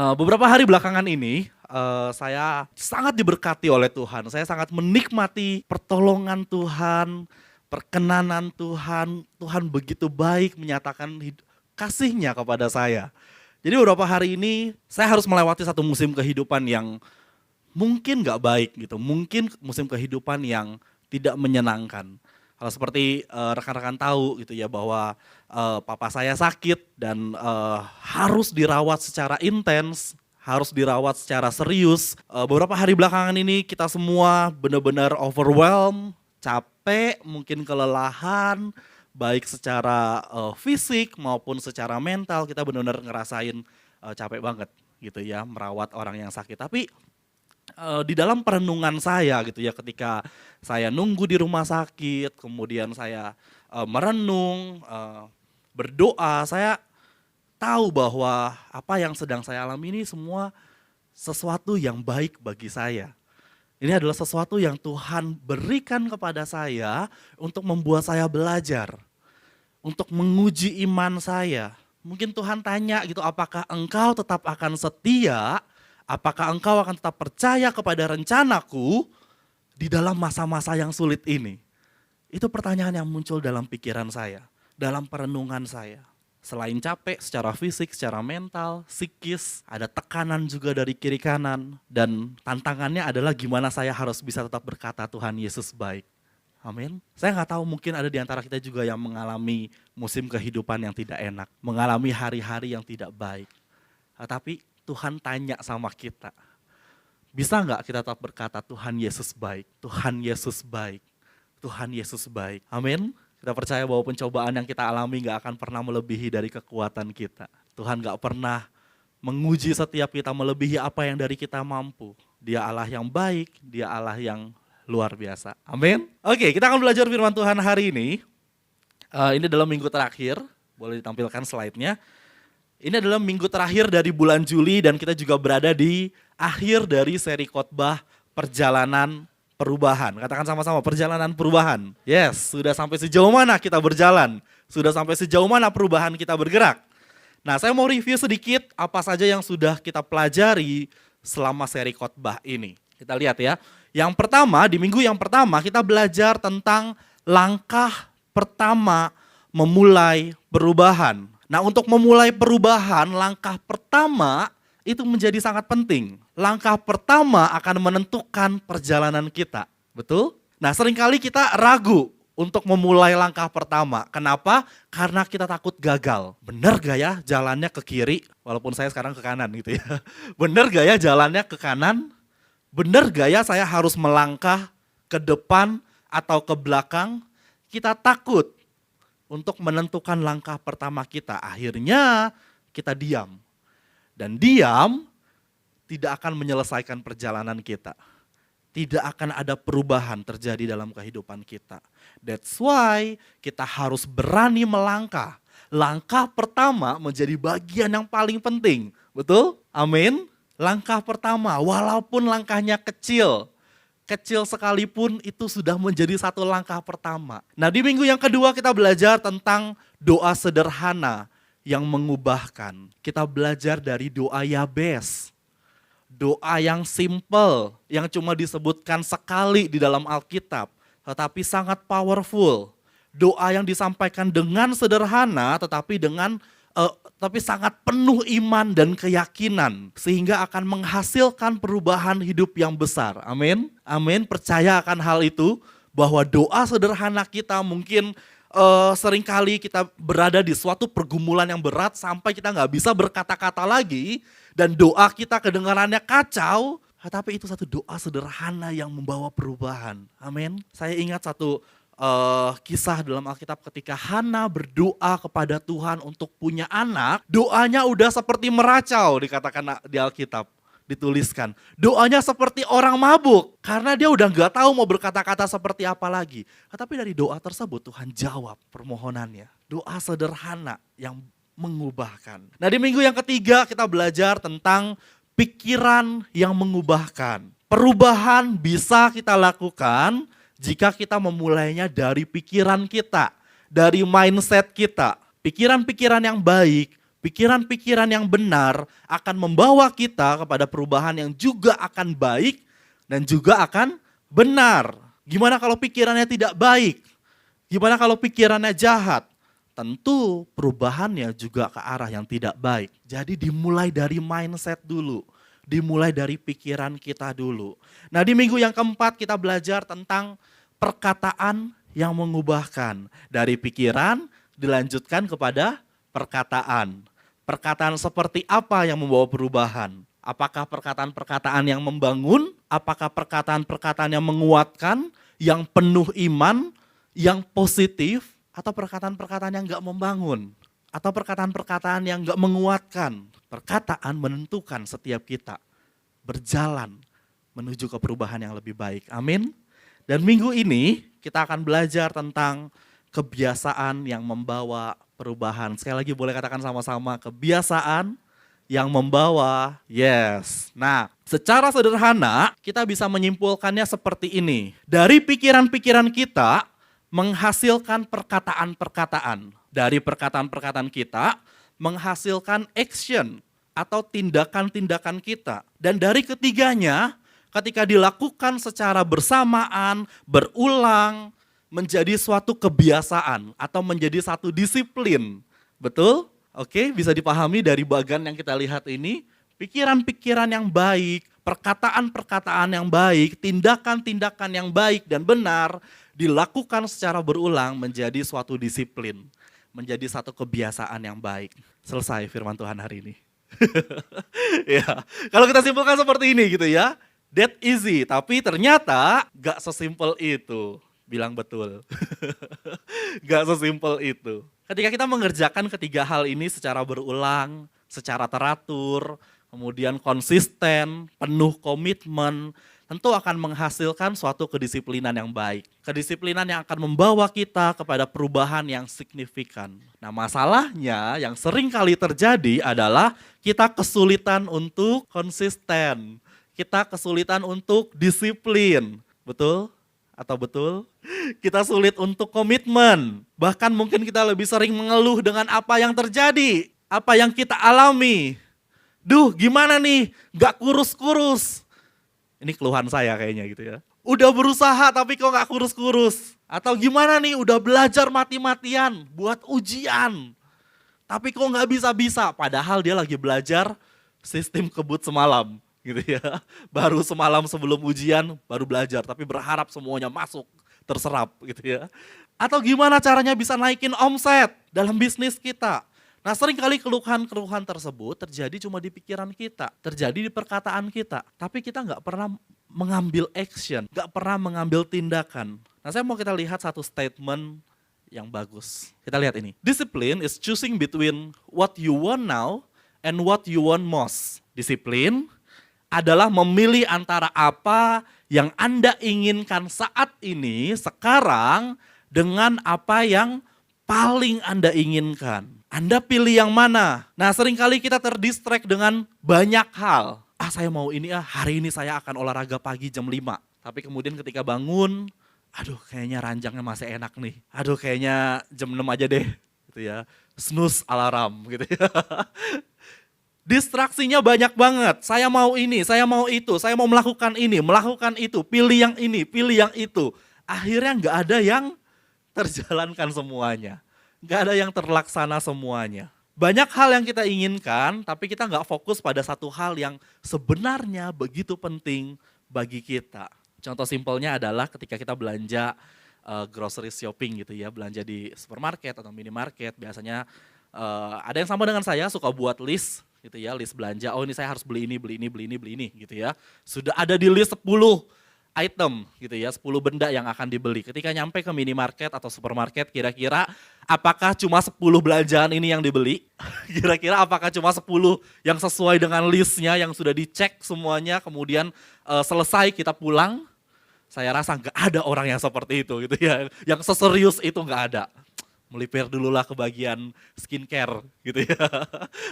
Beberapa hari belakangan ini, saya sangat diberkati oleh Tuhan. Saya sangat menikmati pertolongan Tuhan, perkenanan Tuhan. Tuhan begitu baik menyatakan kasih-Nya kepada saya. Jadi beberapa hari ini saya harus melewati satu musim kehidupan yang mungkin gak baik gitu. Mungkin musim kehidupan yang tidak menyenangkan. Kalau seperti rekan-rekan tahu gitu ya bahwa papa saya sakit dan harus dirawat secara intens, harus dirawat secara serius. Beberapa hari belakangan ini kita semua benar-benar overwhelmed, capek, mungkin kelelahan, baik secara fisik maupun secara mental. Kita benar-benar ngerasain capek banget gitu ya merawat orang yang sakit. Tapi di dalam perenungan saya gitu ya, ketika saya nunggu di rumah sakit, kemudian saya merenung, berdoa, saya tahu bahwa apa yang sedang saya alami ini semua sesuatu yang baik bagi saya. Ini adalah sesuatu yang Tuhan berikan kepada saya untuk membuat saya belajar, untuk menguji iman saya. Mungkin Tuhan tanya gitu, apakah engkau tetap akan setia? Apakah engkau akan tetap percaya kepada rencanaku di dalam masa-masa yang sulit ini? Itu pertanyaan yang muncul dalam pikiran saya, dalam perenungan saya. Selain capek secara fisik, secara mental, psikis, ada tekanan juga dari kiri kanan. Dan tantangannya adalah gimana saya harus bisa tetap berkata Tuhan Yesus baik. Amin. Saya nggak tahu, mungkin ada di antara kita juga yang mengalami musim kehidupan yang tidak enak. Mengalami hari-hari yang tidak baik. Tapi Tuhan tanya sama kita, bisa nggak kita tetap berkata Tuhan Yesus baik, Tuhan Yesus baik, Tuhan Yesus baik. Amin. Kita percaya bahwa pencobaan yang kita alami nggak akan pernah melebihi dari kekuatan kita. Tuhan nggak pernah menguji setiap kita melebihi apa yang dari kita mampu. Dia Allah yang baik, Dia Allah yang luar biasa. Amin. Oke, kita akan belajar firman Tuhan hari ini. Ini adalah minggu terakhir, boleh ditampilkan slide-nya. Ini adalah minggu terakhir dari bulan Juli dan kita juga berada di akhir dari seri khotbah perjalanan perubahan. Katakan sama-sama, perjalanan perubahan. Yes, sudah sampai sejauh mana kita berjalan? Sudah sampai sejauh mana perubahan kita bergerak? Nah, saya mau review sedikit apa saja yang sudah kita pelajari selama seri khotbah ini. Kita lihat ya. Yang pertama, di minggu yang pertama kita belajar tentang langkah pertama memulai perubahan. Nah, untuk memulai perubahan, langkah pertama itu menjadi sangat penting. Langkah pertama akan menentukan perjalanan kita, betul? Nah, seringkali kita ragu untuk memulai langkah pertama. Kenapa? Karena kita takut gagal. Bener gak ya jalannya ke kiri? Walaupun saya sekarang ke kanan gitu ya. Bener gak ya jalannya ke kanan? Bener gak ya saya harus melangkah ke depan atau ke belakang? Kita takut untuk menentukan langkah pertama kita. Akhirnya kita diam. Dan diam tidak akan menyelesaikan perjalanan kita. Tidak akan ada perubahan terjadi dalam kehidupan kita. That's why kita harus berani melangkah. Langkah pertama menjadi bagian yang paling penting. Betul? Amin. Langkah pertama, walaupun langkahnya kecil sekalipun itu sudah menjadi satu langkah pertama. Nah, di minggu yang kedua kita belajar tentang doa sederhana yang mengubahkan. Kita belajar dari doa Yabes. Doa yang simple, yang cuma disebutkan sekali di dalam Alkitab, tetapi sangat powerful. Doa yang disampaikan dengan sederhana tapi sangat penuh iman dan keyakinan sehingga akan menghasilkan perubahan hidup yang besar. Amin. Amin. Percaya akan hal itu, bahwa doa sederhana kita mungkin seringkali kita berada di suatu pergumulan yang berat sampai kita nggak bisa berkata-kata lagi dan doa kita kedengarannya kacau, tapi itu satu doa sederhana yang membawa perubahan. Amin. Saya ingat satu kisah dalam Alkitab ketika Hana berdoa kepada Tuhan untuk punya anak, doanya udah seperti meracau, dikatakan di Alkitab, dituliskan. Doanya seperti orang mabuk, karena dia udah gak tahu mau berkata-kata seperti apa lagi. Tapi dari doa tersebut Tuhan jawab permohonannya. Doa sederhana yang mengubahkan. Nah, di minggu yang ketiga kita belajar tentang pikiran yang mengubahkan. Perubahan bisa kita lakukan jika kita memulainya dari pikiran kita, dari mindset kita. Pikiran-pikiran yang baik, Pikiran-pikiran yang benar akan membawa kita kepada perubahan yang juga akan baik dan juga akan benar. Gimana kalau pikirannya tidak baik? Gimana kalau pikirannya jahat? Tentu perubahannya juga ke arah yang tidak baik. Jadi dimulai dari mindset dulu. Dimulai dari pikiran kita dulu. Nah, di minggu yang keempat kita belajar tentang perkataan yang mengubahkan. Dari pikiran dilanjutkan kepada perkataan. Perkataan seperti apa yang membawa perubahan? Apakah perkataan-perkataan yang membangun? Apakah perkataan-perkataan yang menguatkan? Yang penuh iman? Yang positif? Atau perkataan-perkataan yang gak membangun? Atau perkataan-perkataan yang gak menguatkan? Perkataan menentukan setiap kita berjalan menuju ke perubahan yang lebih baik. Amin. Dan minggu ini kita akan belajar tentang kebiasaan yang membawa perubahan. Sekali lagi boleh katakan sama-sama, kebiasaan yang membawa, yes. Nah, secara sederhana kita bisa menyimpulkannya seperti ini. Dari pikiran-pikiran kita menghasilkan perkataan-perkataan. Dari perkataan-perkataan kita menghasilkan action atau tindakan-tindakan kita. Dan dari ketiganya, ketika dilakukan secara bersamaan, berulang, menjadi suatu kebiasaan atau menjadi satu disiplin. Betul? Oke, bisa dipahami dari bagan yang kita lihat ini. Pikiran-pikiran yang baik, perkataan-perkataan yang baik, tindakan-tindakan yang baik dan benar dilakukan secara berulang menjadi suatu disiplin, menjadi satu kebiasaan yang baik. Selesai firman Tuhan hari ini. Ya, kalau kita simpulkan seperti ini gitu ya, that easy, tapi ternyata gak sesimpel itu. Bilang betul. Gak sesimpel itu. Ketika kita mengerjakan ketiga hal ini secara berulang, secara teratur, kemudian konsisten, penuh komitmen, tentu akan menghasilkan suatu kedisiplinan yang baik. Kedisiplinan yang akan membawa kita kepada perubahan yang signifikan. Nah, masalahnya yang sering kali terjadi adalah kita kesulitan untuk konsisten. Kita kesulitan untuk disiplin. Betul? Atau betul? Kita sulit untuk komitmen. Bahkan mungkin kita lebih sering mengeluh dengan apa yang terjadi. Apa yang kita alami. Duh, gimana nih? Gak kurus-kurus. Ini keluhan saya kayaknya gitu ya. Udah berusaha tapi kok gak kurus-kurus. Atau gimana nih, udah belajar mati-matian buat ujian. Tapi kok gak bisa-bisa. Padahal dia lagi belajar sistem kebut semalam gitu ya. Baru semalam sebelum ujian baru belajar, tapi berharap semuanya masuk, terserap gitu ya. Atau gimana caranya bisa naikin omset dalam bisnis kita. Nah, seringkali keluhan-keluhan tersebut terjadi cuma di pikiran kita, terjadi di perkataan kita. Tapi kita nggak pernah mengambil action, nggak pernah mengambil tindakan. Nah, saya mau kita lihat satu statement yang bagus. Kita lihat ini. Discipline is choosing between what you want now and what you want most. Disiplin adalah memilih antara apa yang Anda inginkan saat ini, sekarang, dengan apa yang paling Anda inginkan. Anda pilih yang mana? Nah, seringkali kita terdistract dengan banyak hal. Saya mau ini, hari ini saya akan olahraga pagi jam 5. Tapi kemudian ketika bangun, aduh kayaknya ranjangnya masih enak nih. Aduh kayaknya jam 6 aja deh. Gitu ya. Snooze alarm gitu ya. Distraksinya banyak banget, saya mau ini, saya mau itu, saya mau melakukan ini, melakukan itu, pilih yang ini, pilih yang itu. Akhirnya gak ada yang terjalankan semuanya, gak ada yang terlaksana semuanya. Banyak hal yang kita inginkan, tapi kita gak fokus pada satu hal yang sebenarnya begitu penting bagi kita. Contoh simpelnya adalah ketika kita belanja grocery shopping gitu ya, belanja di supermarket atau minimarket, biasanya ada yang sama dengan saya, suka buat list gitu ya, list belanja. Oh, ini saya harus beli ini, beli ini, beli ini, beli ini gitu ya. Sudah ada di list 10 item gitu ya, 10 benda yang akan dibeli. Ketika nyampe ke minimarket atau supermarket, kira-kira apakah cuma 10 belanjaan ini yang dibeli? Kira-kira apakah cuma 10 yang sesuai dengan listnya yang sudah dicek semuanya, kemudian selesai kita pulang? Saya rasa nggak ada orang yang seperti itu gitu ya, yang seserius itu nggak ada. melipir dululah ke bagian skincare gitu ya.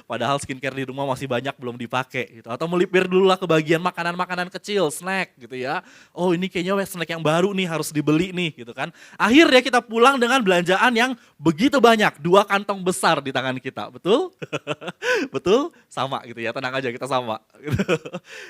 Padahal skincare di rumah masih banyak belum dipakai gitu. Atau melipir dululah ke bagian makanan-makanan kecil, snack gitu ya. Oh ini kayaknya snack yang baru nih harus dibeli nih gitu kan. Akhirnya kita pulang dengan belanjaan yang begitu banyak, 2 kantong besar di tangan kita, betul? Betul? Sama gitu ya, tenang aja kita sama.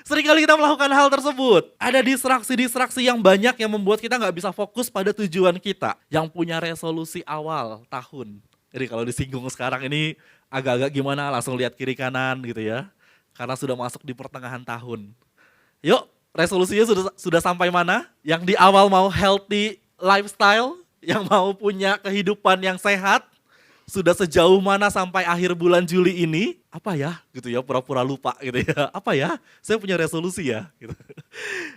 Seringkali kita melakukan hal tersebut. Ada distraksi-distraksi yang banyak yang membuat kita nggak bisa fokus pada tujuan kita. Yang punya resolusi awal tahun. Jadi kalau disinggung sekarang ini agak-agak gimana, langsung lihat kiri kanan gitu ya. Karena sudah masuk di pertengahan tahun. Yuk, resolusinya sudah sampai mana? Yang di awal mau healthy lifestyle, yang mau punya kehidupan yang sehat, sudah sejauh mana sampai akhir bulan Juli ini? Apa ya? Gitu ya, pura-pura lupa gitu ya. Apa ya? Saya punya resolusi ya. Gitu.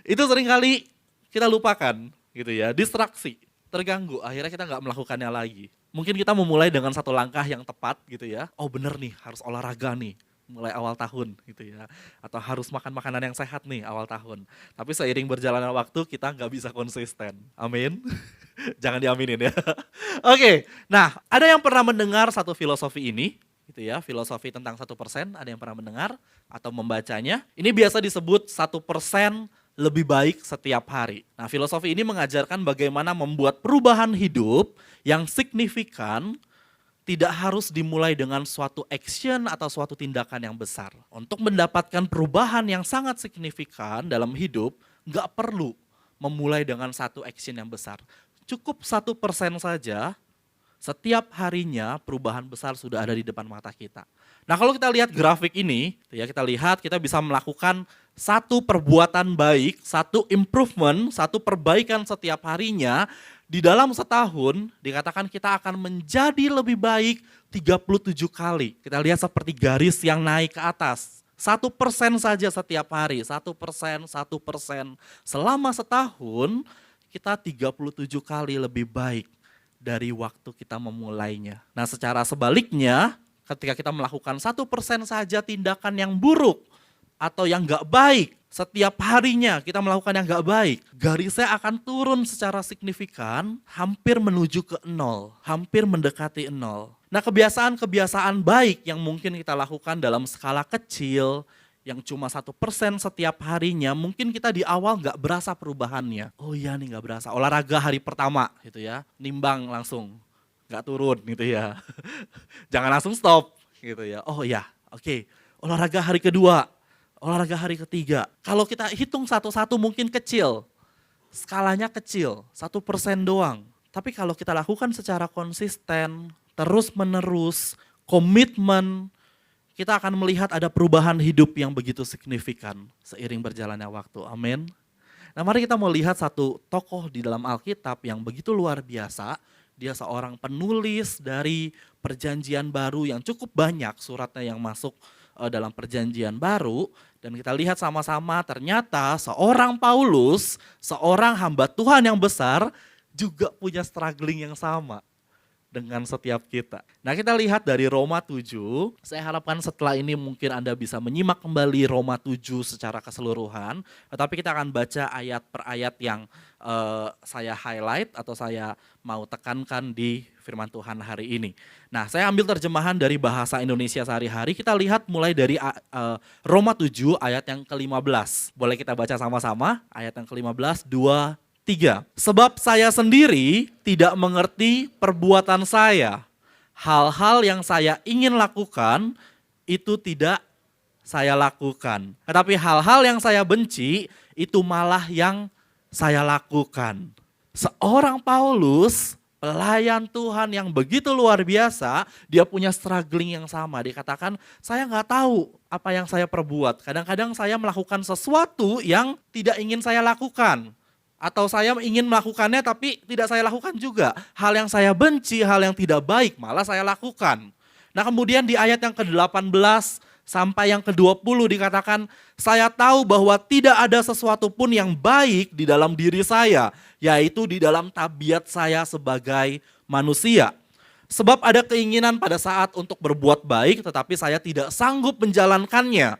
Itu seringkali kita lupakan gitu ya, distraksi, terganggu, akhirnya kita nggak melakukannya lagi. Mungkin kita memulai dengan satu langkah yang tepat gitu ya. Oh bener nih, harus olahraga nih, mulai awal tahun gitu ya. Atau harus makan makanan yang sehat nih awal tahun. Tapi seiring berjalannya waktu kita nggak bisa konsisten. Amin. Jangan diaminin ya. Oke, nah ada yang pernah mendengar satu filosofi ini, gitu ya, filosofi tentang 1%, ada yang pernah mendengar atau membacanya. Ini biasa disebut 1% lebih baik setiap hari. Nah filosofi ini mengajarkan bagaimana membuat perubahan hidup yang signifikan tidak harus dimulai dengan suatu action atau suatu tindakan yang besar. Untuk mendapatkan perubahan yang sangat signifikan dalam hidup, nggak perlu memulai dengan satu action yang besar. Cukup 1% saja, setiap harinya perubahan besar sudah ada di depan mata kita. Nah kalau kita lihat grafik ini, ya kita lihat kita bisa melakukan satu perbuatan baik, satu improvement, satu perbaikan setiap harinya. Di dalam setahun dikatakan kita akan menjadi lebih baik 37 kali. Kita lihat seperti garis yang naik ke atas. 1% saja setiap hari, 1%, 1%. Selama setahun kita 37 kali lebih baik dari waktu kita memulainya. Nah secara sebaliknya, ketika kita melakukan 1% saja tindakan yang buruk atau yang gak baik, setiap harinya kita melakukan yang gak baik, garisnya akan turun secara signifikan, hampir menuju ke 0, hampir mendekati 0. Nah kebiasaan-kebiasaan baik yang mungkin kita lakukan dalam skala kecil, yang cuma 1% setiap harinya, mungkin kita di awal gak berasa perubahannya. Oh iya nih gak berasa, olahraga hari pertama gitu ya, nimbang langsung, gak turun gitu ya. Jangan langsung stop gitu ya, oh iya oke. Olahraga hari kedua, olahraga hari ketiga. Kalau kita hitung satu-satu mungkin kecil, skalanya kecil, 1% doang. Tapi kalau kita lakukan secara konsisten, terus menerus, komitmen, kita akan melihat ada perubahan hidup yang begitu signifikan seiring berjalannya waktu. Amin. Nah mari kita mau lihat satu tokoh di dalam Alkitab yang begitu luar biasa. Dia seorang penulis dari perjanjian baru yang cukup banyak suratnya yang masuk dalam perjanjian baru. Dan kita lihat sama-sama ternyata seorang Paulus, seorang hamba Tuhan yang besar juga punya struggling yang sama dengan setiap kita. Nah kita lihat dari Roma 7, saya harapkan setelah ini mungkin Anda bisa menyimak kembali Roma 7 secara keseluruhan. Tetapi kita akan baca ayat per ayat yang saya highlight atau saya mau tekankan di firman Tuhan hari ini. Nah saya ambil terjemahan dari bahasa Indonesia sehari-hari, kita lihat mulai dari Roma 7 ayat yang ke-15. Boleh kita baca sama-sama ayat yang ke-15, 2, 3. Sebab saya sendiri tidak mengerti perbuatan saya. Hal-hal yang saya ingin lakukan itu tidak saya lakukan. Tetapi hal-hal yang saya benci itu malah yang saya lakukan. Seorang Paulus, pelayan Tuhan yang begitu luar biasa, dia punya struggling yang sama. Dia katakan, saya nggak tahu apa yang saya perbuat. Kadang-kadang saya melakukan sesuatu yang tidak ingin saya lakukan. Atau saya ingin melakukannya tapi tidak saya lakukan juga. Hal yang saya benci, hal yang tidak baik malah saya lakukan. Nah kemudian di ayat yang ke-18 sampai yang ke-20 dikatakan, saya tahu bahwa tidak ada sesuatu pun yang baik di dalam diri saya, yaitu di dalam tabiat saya sebagai manusia. Sebab ada keinginan pada saat untuk berbuat baik tetapi saya tidak sanggup menjalankannya.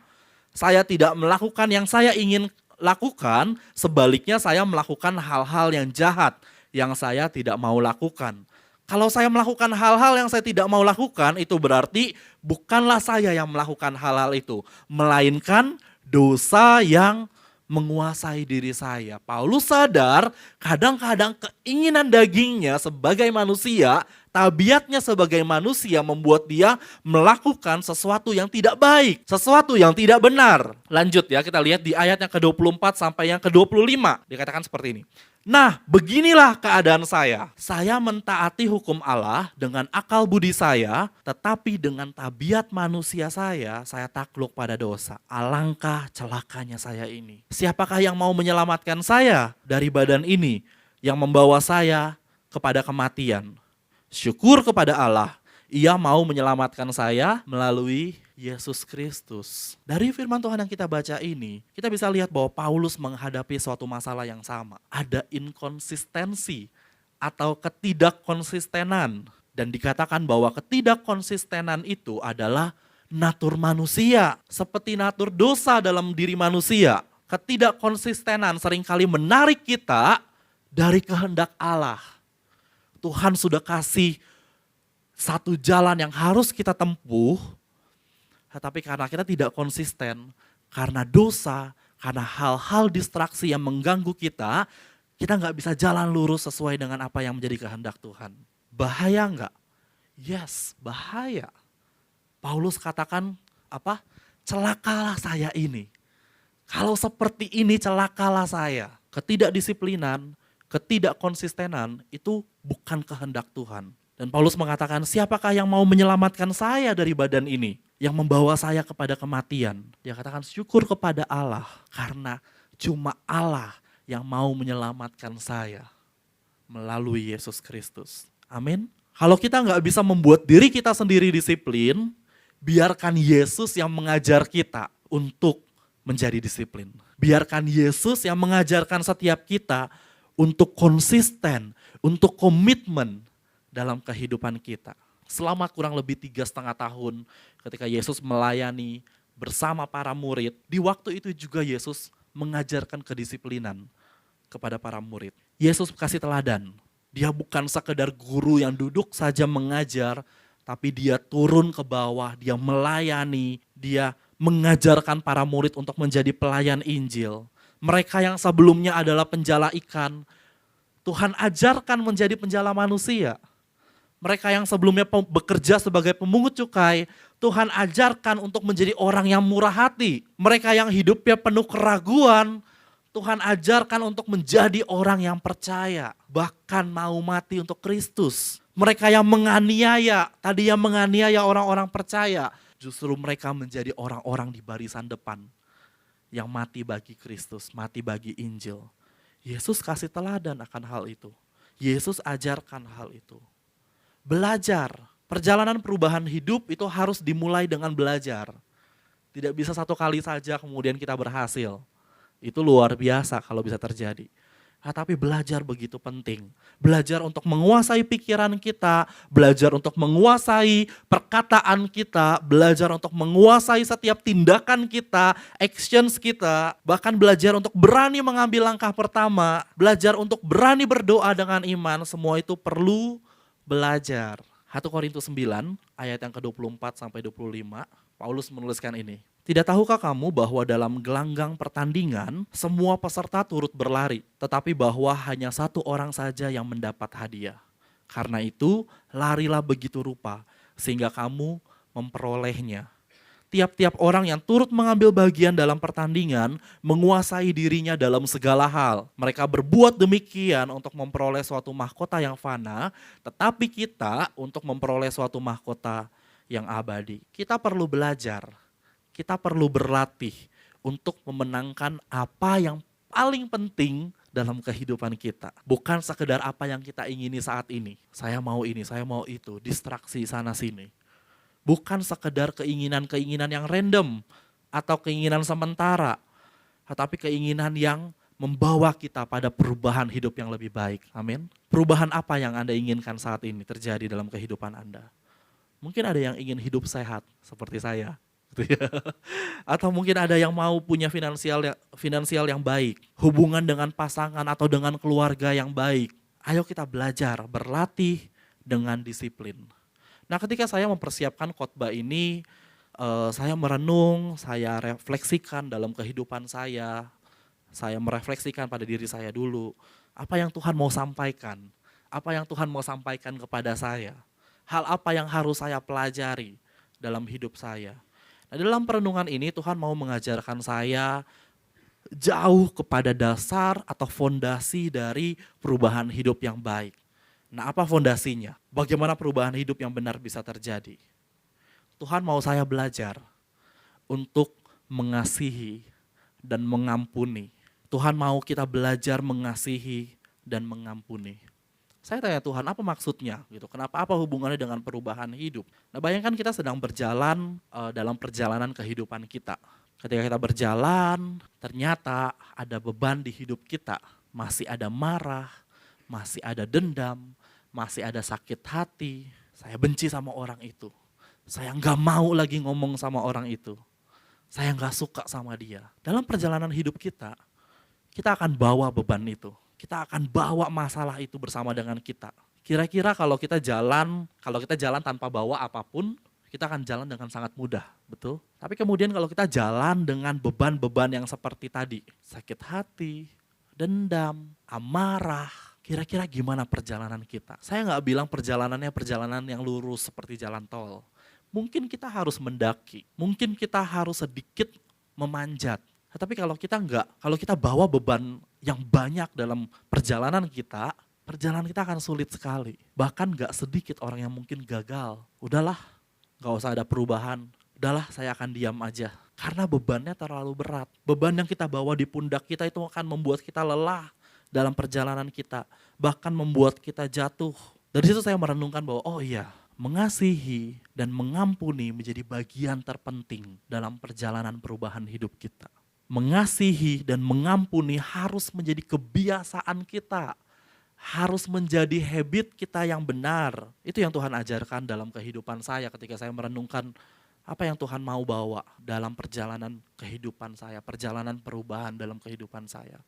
Saya tidak melakukan yang saya ingin lakukan, sebaliknya saya melakukan hal-hal yang jahat yang saya tidak mau lakukan. Kalau saya melakukan hal-hal yang saya tidak mau lakukan, itu berarti bukanlah saya yang melakukan hal-hal itu, melainkan dosa yang menguasai diri saya. Paulus sadar kadang-kadang keinginan dagingnya sebagai manusia, tabiatnya sebagai manusia membuat dia melakukan sesuatu yang tidak baik, sesuatu yang tidak benar. Lanjut ya, kita lihat di ayat yang ke-24 sampai yang ke-25. Dikatakan seperti ini. Nah, beginilah keadaan saya. Saya mentaati hukum Allah dengan akal budi saya, tetapi dengan tabiat manusia saya takluk pada dosa. Alangkah celakanya saya ini. Siapakah yang mau menyelamatkan saya dari badan ini yang membawa saya kepada kematian? Syukur kepada Allah, Ia mau menyelamatkan saya melalui Yesus Kristus. Dari firman Tuhan yang kita baca ini, kita bisa lihat bahwa Paulus menghadapi suatu masalah yang sama. Ada inkonsistensi atau ketidakkonsistenan. Dan dikatakan bahwa ketidakkonsistenan itu adalah natur manusia. Seperti natur dosa dalam diri manusia. Ketidakkonsistenan seringkali menarik kita dari kehendak Allah. Tuhan sudah kasih satu jalan yang harus kita tempuh, tetapi karena kita tidak konsisten, karena dosa, karena hal-hal distraksi yang mengganggu kita nggak bisa jalan lurus sesuai dengan apa yang menjadi kehendak Tuhan. Bahaya nggak? Yes, bahaya. Paulus katakan apa? Celakalah saya ini. Kalau seperti ini celakalah saya. Ketidakdisiplinan, ketidakkonsistenan itu bukan kehendak Tuhan. Dan Paulus mengatakan, siapakah yang mau menyelamatkan saya dari badan ini? Yang membawa saya kepada kematian. Dia katakan syukur kepada Allah. Karena cuma Allah yang mau menyelamatkan saya melalui Yesus Kristus. Amin. Kalau kita nggak bisa membuat diri kita sendiri disiplin, biarkan Yesus yang mengajar kita untuk menjadi disiplin. Biarkan Yesus yang mengajarkan setiap kita untuk konsisten, untuk komitmen dalam kehidupan kita. Selama kurang lebih 3,5 tahun ketika Yesus melayani bersama para murid, di waktu itu juga Yesus mengajarkan kedisiplinan kepada para murid. Yesus kasih teladan. Dia bukan sekedar guru yang duduk saja mengajar, tapi dia turun ke bawah, dia melayani, dia mengajarkan para murid untuk menjadi pelayan Injil. Mereka yang sebelumnya adalah penjala ikan, Tuhan ajarkan menjadi penjala manusia. Mereka yang sebelumnya bekerja sebagai pemungut cukai, Tuhan ajarkan untuk menjadi orang yang murah hati. Mereka yang hidupnya penuh keraguan, Tuhan ajarkan untuk menjadi orang yang percaya. Bahkan mau mati untuk Kristus. Mereka yang menganiaya, tadi yang menganiaya orang-orang percaya, justru mereka menjadi orang-orang di barisan depan. Yang mati bagi Kristus, mati bagi Injil. Yesus kasih teladan akan hal itu. Yesus ajarkan hal itu. Belajar, perjalanan perubahan hidup itu harus dimulai dengan belajar. Tidak bisa satu kali saja kemudian kita berhasil. Itu luar biasa kalau bisa terjadi. Tapi belajar begitu penting. Belajar untuk menguasai pikiran kita, belajar untuk menguasai perkataan kita, belajar untuk menguasai setiap tindakan kita, actions kita, bahkan belajar untuk berani mengambil langkah pertama, belajar untuk berani berdoa dengan iman, semua itu perlu belajar. 1 Korintus 9 ayat yang ke-24 sampai 25, Paulus menuliskan ini. Tidak tahukah kamu bahwa dalam gelanggang pertandingan semua peserta turut berlari, tetapi bahwa hanya satu orang saja yang mendapat hadiah. Karena itu larilah begitu rupa sehingga kamu memperolehnya. Tiap-tiap orang yang turut mengambil bagian dalam pertandingan menguasai dirinya dalam segala hal. Mereka berbuat demikian untuk memperoleh suatu mahkota yang fana, tetapi kita untuk memperoleh suatu mahkota yang abadi. Kita perlu belajar, kita perlu berlatih untuk memenangkan apa yang paling penting dalam kehidupan kita. Bukan sekedar apa yang kita ingini saat ini. Saya mau ini, saya mau itu, distraksi sana sini. Bukan sekedar keinginan-keinginan yang random atau keinginan sementara, tetapi keinginan yang membawa kita pada perubahan hidup yang lebih baik. Amin. Perubahan apa yang Anda inginkan saat ini terjadi dalam kehidupan Anda? Mungkin ada yang ingin hidup sehat seperti saya. Atau mungkin ada yang mau punya finansial yang baik, hubungan dengan pasangan atau dengan keluarga yang baik. Ayo kita belajar, berlatih, dengan disiplin. Nah, ketika saya mempersiapkan khotbah ini, saya merenung, saya refleksikan dalam kehidupan saya merefleksikan pada diri saya dulu, apa yang Tuhan mau sampaikan, apa yang Tuhan mau sampaikan kepada saya, hal apa yang harus saya pelajari dalam hidup saya. Nah, dalam perenungan ini Tuhan mau mengajarkan saya jauh kepada dasar atau fondasi dari perubahan hidup yang baik. Nah, apa fondasinya? Bagaimana perubahan hidup yang benar bisa terjadi? Tuhan mau saya belajar untuk mengasihi dan mengampuni. Tuhan mau kita belajar mengasihi dan mengampuni. Saya tanya Tuhan, apa maksudnya? Gitu. Kenapa? Apa hubungannya dengan perubahan hidup? Nah, bayangkan kita sedang berjalan dalam perjalanan kehidupan kita. Ketika kita berjalan, ternyata ada beban di hidup kita. Masih ada marah, masih ada dendam, masih ada sakit hati. Saya benci sama orang itu. Saya nggak mau lagi ngomong sama orang itu. Saya nggak suka sama dia. Dalam perjalanan hidup kita akan bawa beban itu. Kita akan bawa masalah itu bersama dengan kita. Kira-kira kalau kita jalan tanpa bawa apapun, kita akan jalan dengan sangat mudah, betul? Tapi kemudian kalau kita jalan dengan beban-beban yang seperti tadi, sakit hati, dendam, amarah, kira-kira gimana perjalanan kita? Saya nggak bilang perjalanannya perjalanan yang lurus seperti jalan tol. Mungkin kita harus mendaki, mungkin kita harus sedikit memanjat. Tetapi kalau kita bawa beban yang banyak dalam perjalanan kita akan sulit sekali. Bahkan gak sedikit orang yang mungkin gagal. Udahlah, gak usah ada perubahan. Udahlah, saya akan diam aja. Karena bebannya terlalu berat. Beban yang kita bawa di pundak kita itu akan membuat kita lelah dalam perjalanan kita. Bahkan membuat kita jatuh. Dari situ saya merenungkan bahwa mengasihi dan mengampuni menjadi bagian terpenting dalam perjalanan perubahan hidup kita. Mengasihi dan mengampuni harus menjadi kebiasaan kita. Harus menjadi habit kita yang benar. Itu yang Tuhan ajarkan dalam kehidupan saya ketika saya merenungkan apa yang Tuhan mau bawa dalam perjalanan kehidupan saya, perjalanan perubahan dalam kehidupan saya.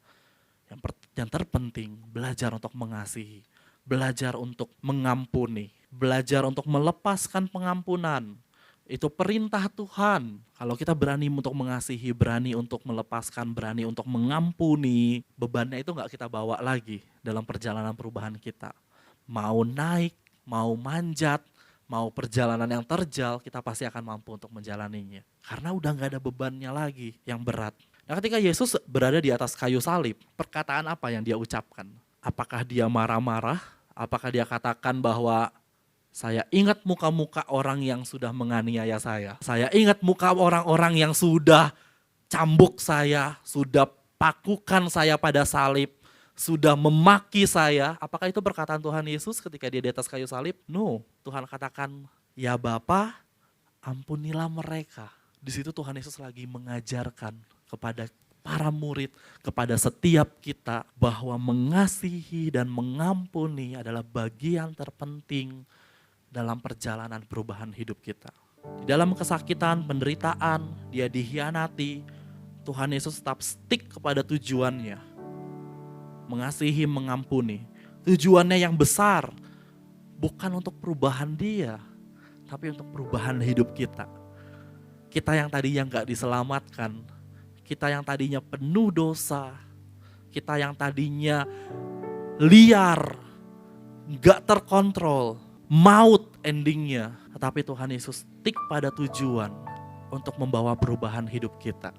Yang terpenting, belajar untuk mengasihi, belajar untuk mengampuni, belajar untuk melepaskan pengampunan. Itu perintah Tuhan. Kalau kita berani untuk mengasihi, berani untuk melepaskan, berani untuk mengampuni, bebannya itu gak kita bawa lagi dalam perjalanan perubahan kita. Mau naik, mau manjat, mau perjalanan yang terjal, kita pasti akan mampu untuk menjalaninya. Karena udah gak ada bebannya lagi yang berat. Nah, ketika Yesus berada di atas kayu salib, perkataan apa yang dia ucapkan? Apakah dia marah-marah? Apakah dia katakan bahwa saya ingat muka-muka orang yang sudah menganiaya saya. Saya ingat muka orang-orang yang sudah cambuk saya, sudah pakukan saya pada salib, sudah memaki saya. Apakah itu perkataan Tuhan Yesus ketika dia di atas kayu salib? No, Tuhan katakan, ya Bapa, ampunilah mereka. Di situ Tuhan Yesus lagi mengajarkan kepada para murid, kepada setiap kita bahwa mengasihi dan mengampuni adalah bagian terpenting dalam perjalanan perubahan hidup kita. Di dalam kesakitan, penderitaan, dia dikhianati, Tuhan Yesus tetap stick kepada tujuannya. Mengasihi, mengampuni. Tujuannya yang besar, bukan untuk perubahan dia, tapi untuk perubahan hidup kita. Kita yang tadinya gak diselamatkan, kita yang tadinya penuh dosa, kita yang tadinya liar, gak terkontrol, maut endingnya. Tetapi Tuhan Yesus stick pada tujuan untuk membawa perubahan hidup kita.